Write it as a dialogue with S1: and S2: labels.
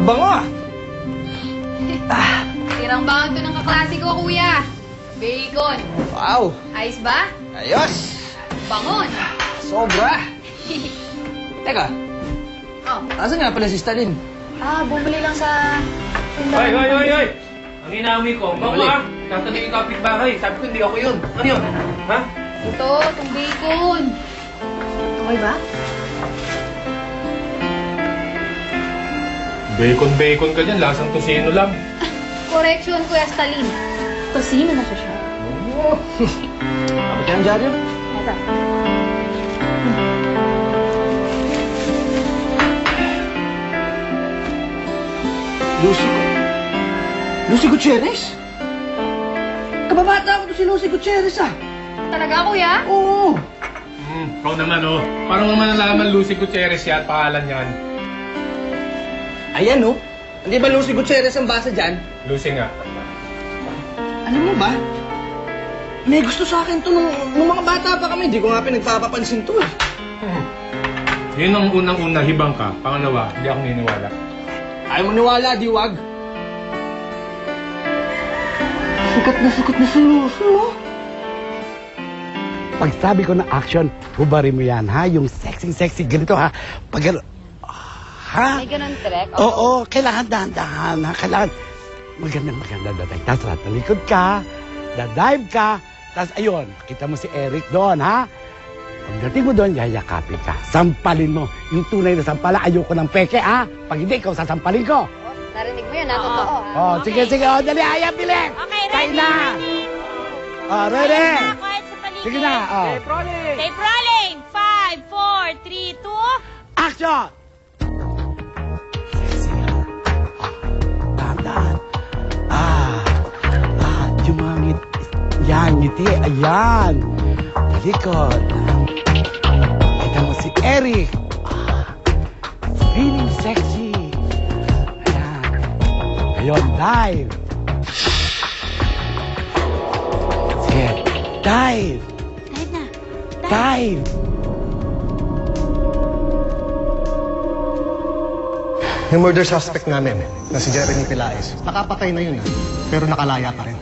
S1: bango ah.
S2: Tirang bangon to ng kaklase ko, kuya. Bacon.
S1: Wow.
S2: Ayos ba?
S1: Ayos.
S2: Bangon.
S1: Sobra. Teka,
S2: Oh.
S1: asan nga pala si Stalin?
S2: Bumili lang sa...
S3: Hoy, hoy, hoy, hoy! Ang inaami ko,
S1: Ano
S3: bako
S1: ulit?
S3: ah! Tatanong yung kapitbahay. Sabi ko, hindi ako yun. Ano yun? Ha?
S2: Ito, itong bacon. Okay ba?
S3: Bacon ka dyan. Lasang tosino lang.
S2: Correction, Kuya Stalin. Tosino na siya.
S1: Oo. Abot yan, Jaryo.
S2: Ito.
S1: Lucy Gutierrez? Kababata ko to si Lucy Gutierrez ah.
S2: Talaga, kuya?
S1: Oo.
S3: Ikaw naman, oh. Parang naman nalaman Lucy Gutierrez yan. Pangalan yan.
S1: Ayan oh. Hindi ba Lucy Gutierrez ang basa dyan?
S3: Lucy nga.
S1: Alam mo ba? May gusto sa akin to nung mga bata pa kami. Hindi ko nga pinagpapapansin to eh.
S3: Yun ang unang-una, hibang ka. Pangalawa, hindi ako niniwala.
S1: Ayaw mo niwala, di wag. Sikat na si Lucy oh.
S4: Pag sabi ko na action, hubarin mo yan, ha? Yung sexy ganito, ha? Pag gano'n, ha?
S2: May ganun trek?
S4: Oo, kailangan dahan-dahan, ha? Kailangan maganda daday. Tapos talikod ka, dadive ka, tapos ayun, kita mo si Eric doon, ha? Pagdating mo doon, yayakapin ka. Sampalin mo. Yung tunay na sampala, ayoko ng peke, ha? Pag hindi, ikaw sasampalin ko.
S2: Narinig mo yan, ha? Totoo.
S4: Oh, sige, oh, dali, ayaw, biling!
S5: Okay,
S4: Tayo
S5: ready,
S4: na!
S5: ready.
S4: Oh, ready!
S5: Quiet sa paligid.
S4: Sige na, oh.
S5: Tape rolling. 5, 4, 3, 2.
S4: Action! Sexy nga. Dahan-dahan. Yung mga yan, ngiti, ayan. Talikod. Kita mo si Eric. Feeling sexy. Ayan. Ayun, dive. Sige, dive.
S5: Dive na.
S4: Dive.
S6: Yung murder suspect namin, na si Jeremy Pilaes, nakapatay na yun pero nakalaya pa rin.